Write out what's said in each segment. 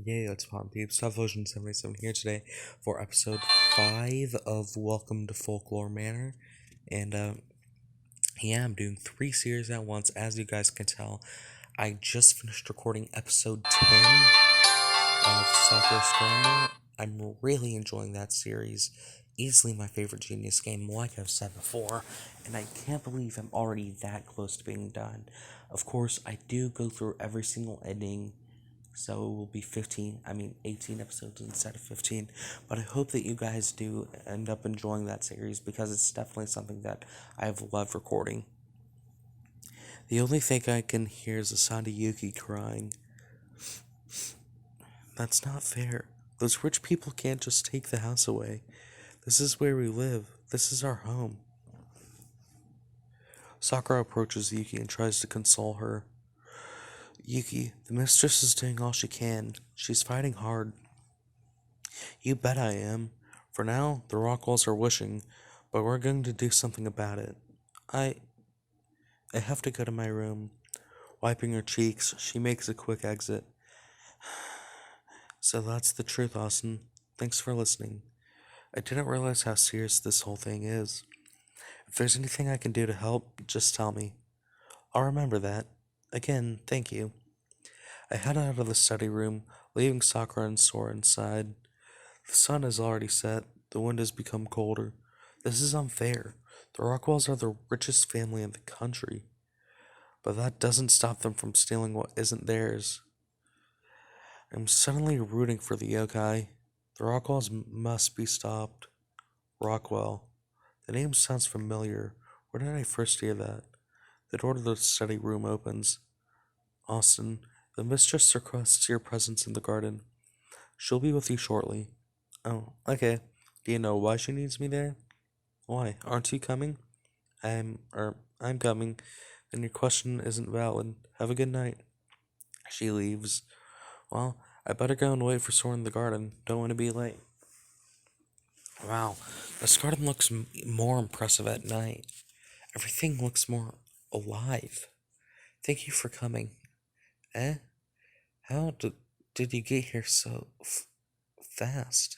Yay, it's Pop Peeps. Top Version 77 here today for episode 5 of Welcome to Folklore Manor. And, yeah, I'm doing 3 series at once. As you guys can tell, I just finished recording episode 10 of Soccer Scramble. I'm really enjoying that series. Easily my favorite Genius game, like I've said before. And I can't believe I'm already that close to being done. Of course, I do go through every single ending. So it will be 18 episodes instead of 15. But I hope that you guys do end up enjoying that series because it's definitely something that I've loved recording. The only thing I can hear is the sound of Yuki crying. That's not fair. Those rich people can't just take the house away. This is where we live. This is our home. Sakura approaches Yuki and tries to console her. Yuki, the mistress is doing all she can. She's fighting hard. You bet I am. For now, the Rockwells are wishing, but we're going to do something about it. I have to go to my room. Wiping her cheeks, she makes a quick exit. So that's the truth, Austin. Thanks for listening. I didn't realize how serious this whole thing is. If there's anything I can do to help, just tell me. I'll remember that. Again, thank you. I head out of the study room, leaving Sakura and Sora inside. The sun has already set. The wind has become colder. This is unfair. The Rockwells are the richest family in the country. But that doesn't stop them from stealing what isn't theirs. I'm suddenly rooting for the yokai. The Rockwells must be stopped. Rockwell. The name sounds familiar. Where did I first hear that? The door to the study room opens. Austin, the mistress requests your presence in the garden. She'll be with you shortly. Oh, okay. Do you know why she needs me there? Why? Aren't you coming? I'm coming. Then your question isn't valid. Have a good night. She leaves. Well, I better go and wait for Sora in the garden. Don't want to be late. Wow, this garden looks more impressive at night. Everything looks more alive. Thank you for coming. Eh? How did you get here so fast?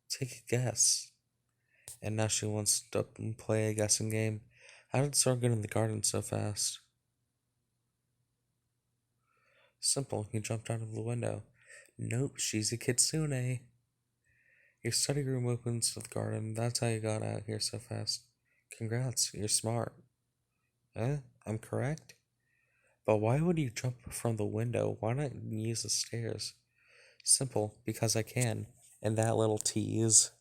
Take a guess. And now she wants to play a guessing game. How did Sora get in the garden so fast? Simple, he jumped out of the window. Nope, she's a kitsune. Your study room opens to the garden. That's how you got out here so fast. Congrats, you're smart. I'm correct? But why would you jump from the window? Why not use the stairs? Simple, because I can. And that little tease.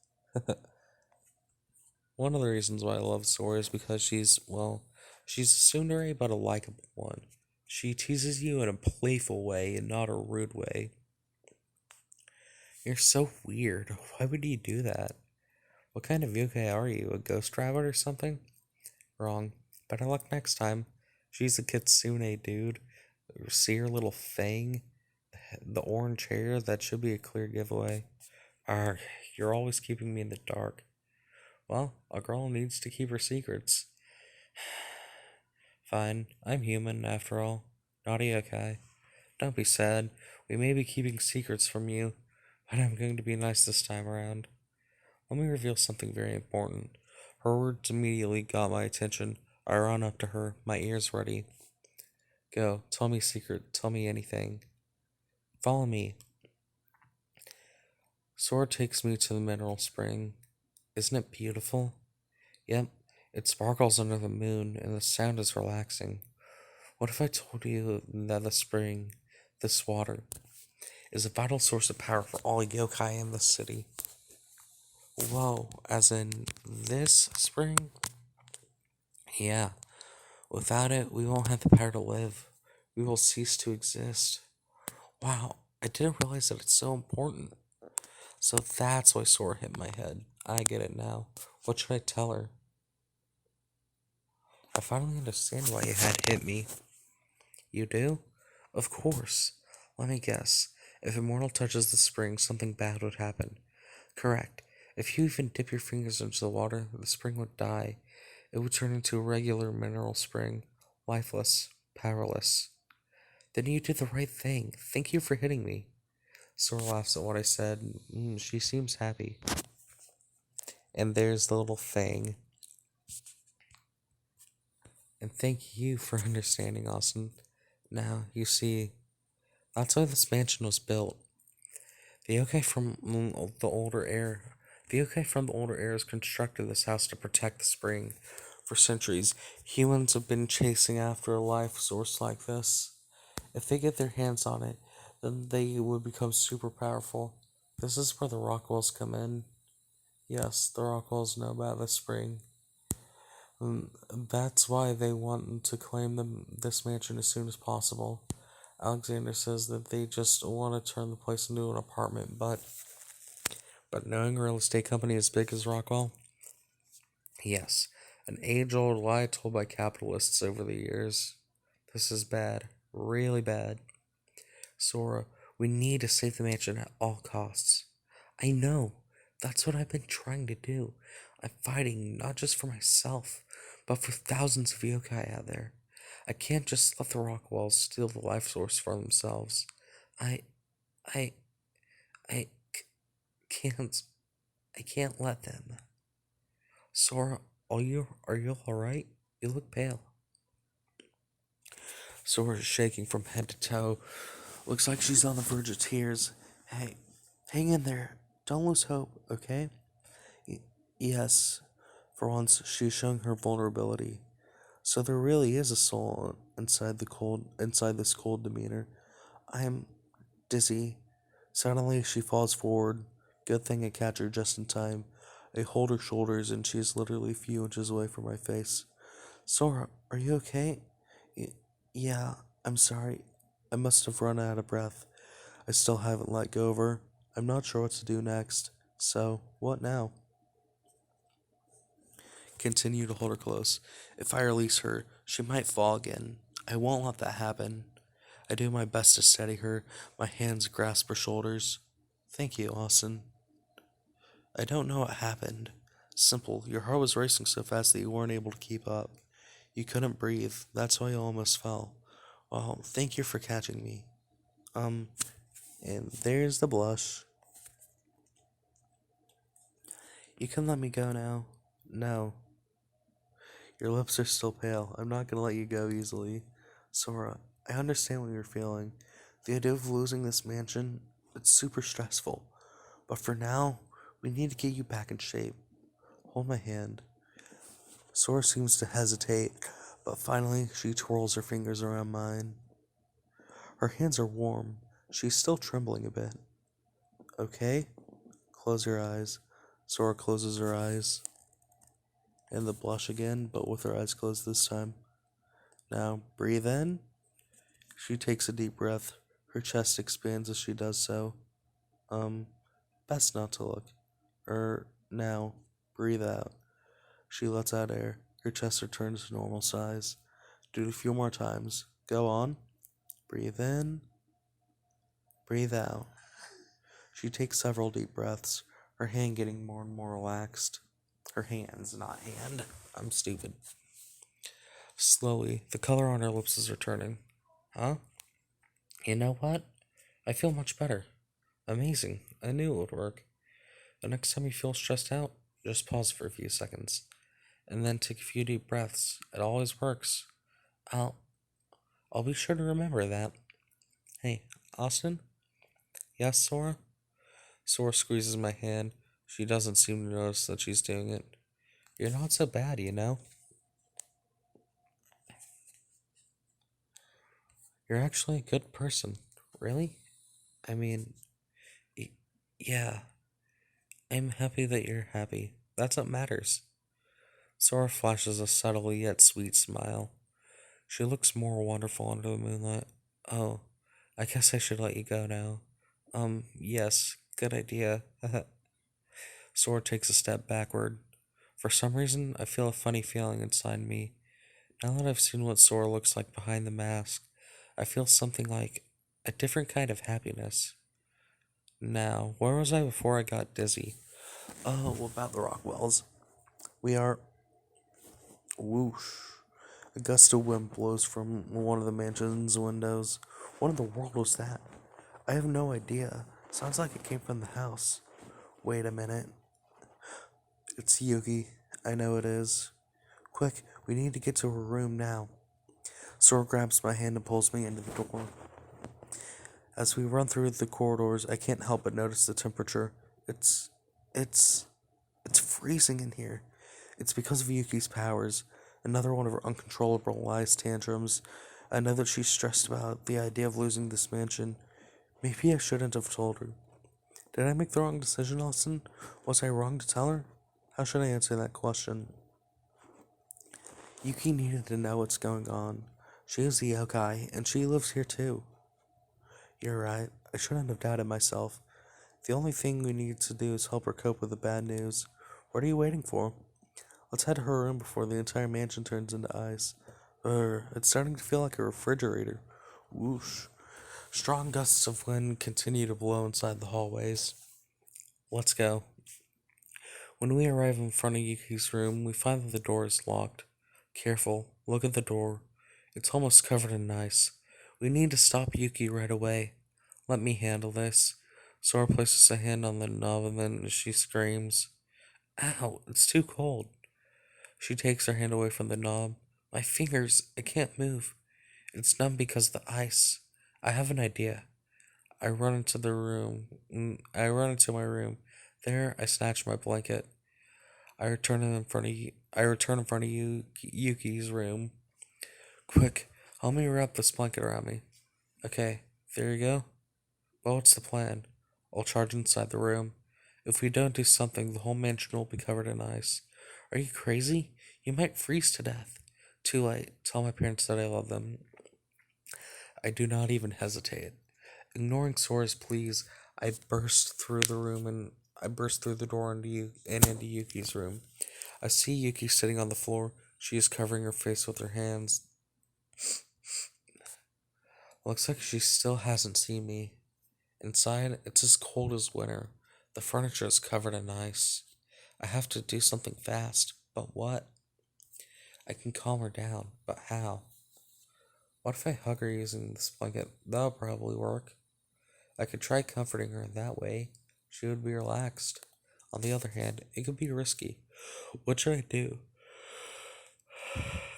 One of the reasons why I love Sora is because she's a tsundere, but a likable one. She teases you in a playful way and not a rude way. You're so weird. Why would you do that? What kind of yokai are you? A ghost rabbit or something? Wrong. Better luck next time. She's a kitsune, dude. See her little fang? The orange hair? That should be a clear giveaway. Arg, you're always keeping me in the dark. Well, a girl needs to keep her secrets. Fine, I'm human, after all. Not a yokai. Don't be sad. We may be keeping secrets from you, but I'm going to be nice this time around. Let me reveal something very important. Her words immediately got my attention. I run up to her, my ears ready. Go, tell me a secret, tell me anything. Follow me. Sora takes me to the mineral spring. Isn't it beautiful? Yep, it sparkles under the moon, and the sound is relaxing. What if I told you that the spring, this water, is a vital source of power for all yokai in the city? Whoa, as in this spring? Yeah, without it, we won't have the power to live. We will cease to exist. Wow, I didn't realize that it's so important. So that's why Sora hit my head. I get it now. What should I tell her? I finally understand why you had hit me. You do? Of course. Let me guess. If Immortal touches the spring, something bad would happen. Correct. If you even dip your fingers into the water, the spring would die. It would turn into a regular mineral spring. Lifeless. Powerless. Then you did the right thing. Thank you for hitting me. Sora laughs at what I said. She seems happy. And there's the little thing. And thank you for understanding, Austin. Now, you see, that's why this mansion was built. The yokai from the older heir. The yokai from the older heirs constructed this house to protect the spring. For centuries, humans have been chasing after a life source like this. If they get their hands on it, then they would become super powerful. This is where the Rockwells come in. Yes, the Rockwells know about the spring. That's why they want to claim this mansion as soon as possible. Alexander says that they just want to turn the place into an apartment, but knowing a real estate company as big as Rockwell, yes, an age-old lie told by capitalists over the years. This is bad, really bad. Sora, we need to save the mansion at all costs. I know. That's what I've been trying to do. I'm fighting not just for myself, but for thousands of yokai out there. I can't just let the Rockwalls steal the life source for themselves. I, I, I can't, I can't let them. Sora, are you alright? You look pale. Sora's shaking from head to toe. Looks like she's on the verge of tears. Hey, hang in there. Don't lose hope, okay? Y- yes, for once she's showing her vulnerability. So there really is a soul inside this cold demeanor. I am dizzy. Suddenly she falls forward. Good thing I catch her just in time. I hold her shoulders and she is literally a few inches away from my face. Sora, are you okay? Y- yeah, I'm sorry. I must have run out of breath. I still haven't let go of her. I'm not sure what to do next. So, what now? Continue to hold her close. If I release her, she might fall again. I won't let that happen. I do my best to steady her. My hands grasp her shoulders. Thank you, Austin. I don't know what happened. Simple. Your heart was racing so fast that you weren't able to keep up. You couldn't breathe. That's why you almost fell. Well, thank you for catching me. Um, and there's the blush. You can let me go now. No, your lips are still pale. I'm not gonna let you go easily. Sora, I understand what you're feeling. The idea of losing this mansion, it's super stressful. But for now, we need to get you back in shape. Hold my hand. Sora seems to hesitate, but finally she twirls her fingers around mine. Her hands are warm. She's still trembling a bit. Okay? Close your eyes. Sora closes her eyes. And the blush again, but with her eyes closed this time. Now, breathe in. She takes a deep breath. Her chest expands as she does so. Um, best not to look. Now, breathe out. She lets out air. Her chest returns to normal size. Do it a few more times. Go on. Breathe in. Breathe out. She takes several deep breaths, her hand getting more and more relaxed. Her hands, not hand. I'm stupid. Slowly, the color on her lips is returning. Huh? You know what? I feel much better. Amazing. I knew it would work. The next time you feel stressed out, just pause for a few seconds, and then take a few deep breaths. It always works. I'll I'll be sure to remember that. Hey, Austin? Yes, Sora? Sora squeezes my hand. She doesn't seem to notice that she's doing it. You're not so bad, you know? You're actually a good person. Really? I mean, y- yeah. I'm happy that you're happy. That's what matters. Sora flashes a subtle yet sweet smile. She looks more wonderful under the moonlight. Oh, I guess I should let you go now. Yes, good idea. Sora takes a step backward. For some reason, I feel a funny feeling inside me. Now that I've seen what Sora looks like behind the mask, I feel something like a different kind of happiness. Now, where was I before I got dizzy? Oh, about the Rockwells. We are. Whoosh. A gust of wind blows from one of the mansion's windows. What in the world was that? I have no idea. Sounds like it came from the house. Wait a minute. It's Yuki. I know it is. Quick, we need to get to her room now. Sora grabs my hand and pulls me into the door. As we run through the corridors, I can't help but notice the temperature. It's. It's. It's freezing in here. It's because of Yuki's powers. Another one of her uncontrollable ice tantrums. I know that she's stressed about the idea of losing this mansion. Maybe I shouldn't have told her. Did I make the wrong decision, Austin? Was I wrong to tell her? How should I answer that question? Yuki needed to know what's going on. She is the yokai, and she lives here too. You're right. I shouldn't have doubted myself. The only thing we need to do is help her cope with the bad news. What are you waiting for? Let's head to her room before the entire mansion turns into ice. It's starting to feel like a refrigerator. Whoosh. Strong gusts of wind continue to blow inside the hallways. Let's go. When we arrive in front of Yuki's room, we find that the door is locked. Careful, look at the door. It's almost covered in ice. We need to stop Yuki right away. Let me handle this. Sora places a hand on the knob and then she screams. Ow, it's too cold. She takes her hand away from the knob. My fingers, I can't move. It's numb because of the ice. I have an idea. I run into the room. I run into my room. There, I snatch my blanket. I return in front of Yuki's room. Quick, help me wrap this blanket around me. Okay, there you go. Well, what's the plan? I'll charge inside the room. If we don't do something, the whole mansion will be covered in ice. Are you crazy? You might freeze to death. Too late. Tell my parents that I love them. I do not even hesitate. Ignoring Sora's pleas, I burst through the door into Yuki's room. I see Yuki sitting on the floor. She is covering her face with her hands. Looks like she still hasn't seen me. Inside, it's as cold as winter. The furniture is covered in ice. I have to do something fast. But what? I can calm her down. But how? What if I hug her using this blanket? That'll probably work. I could try comforting her that way. She would be relaxed. On the other hand, it could be risky. What should I do?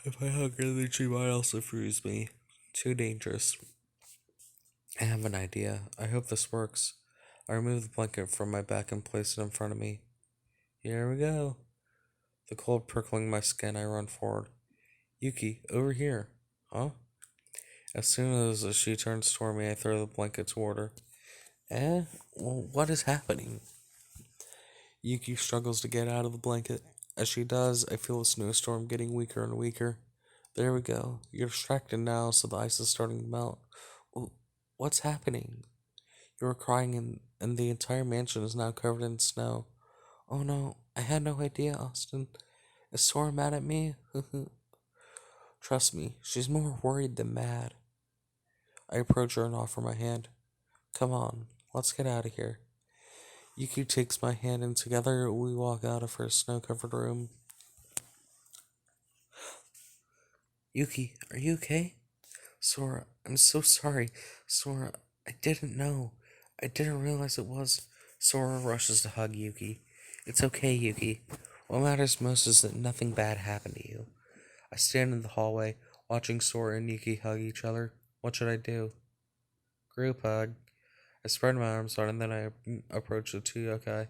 If I hug her, then she might also freeze me. Too dangerous. I have an idea. I hope this works. I remove the blanket from my back and place it in front of me. Here we go. The cold prickling my skin, I run forward. Yuki, over here. Huh? As soon as she turns toward me, I throw the blanket toward her. Well, what is happening? Yuki struggles to get out of the blanket. As she does, I feel the snowstorm getting weaker and weaker. There we go. You're distracted now, so the ice is starting to melt. What's happening? You were crying, and the entire mansion is now covered in snow. Oh no, I had no idea, Austin. Is Sora mad at me? Trust me, she's more worried than mad. I approach her and offer my hand. Come on, let's get out of here. Yuki takes my hand and together we walk out of her snow-covered room. Yuki, are you okay? Sora, I'm so sorry. Sora, I didn't know. I didn't realize it was. Sora rushes to hug Yuki. It's okay, Yuki. What matters most is that nothing bad happened to you. I stand in the hallway, watching Sora and Yuki hug each other. What should I do? Group hug. I spread my arms out and then I approach the two yokai.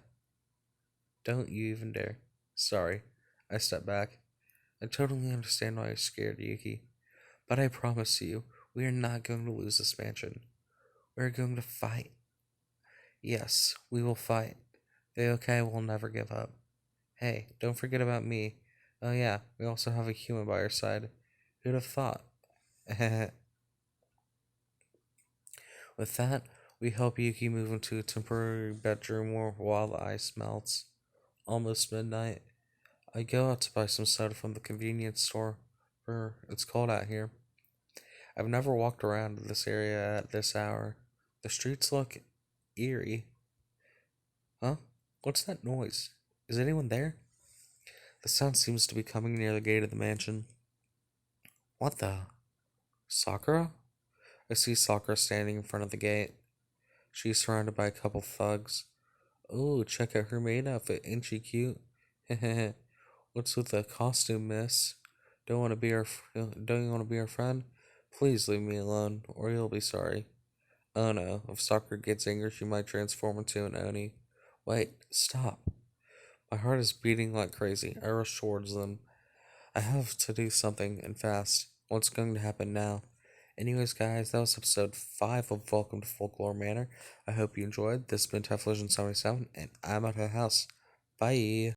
Don't you even dare. Sorry. I step back. I totally understand why you're scared, Yuki. But I promise you, we are not going to lose this mansion. We are going to fight. Yes, we will fight. The yokai will never give up. Hey, don't forget about me. Oh yeah, we also have a human by our side. Who'd have thought? With that, we help Yuki move into a temporary bedroom while the ice melts. Almost midnight. I go out to buy some soda from the convenience store. It's cold out here. I've never walked around this area at this hour. The streets look eerie. Huh? What's that noise? Is anyone there? The sound seems to be coming near the gate of the mansion. What the? Sakura? I see Sakura standing in front of the gate. She's surrounded by a couple thugs. Oh, check out her maid outfit. Ain't she cute? What's with the costume, miss? Don't you want to be our friend? Please leave me alone, or you'll be sorry. Oh no, if Sakura gets angry, she might transform into an Oni. Wait, stop. My heart is beating like crazy. I rush towards them. I have to do something, and fast. What's going to happen now? Anyways, guys, that was episode 5 of Welcome to Folklore Manor. I hope you enjoyed. This has been Television 77, and I'm out of the house. Bye.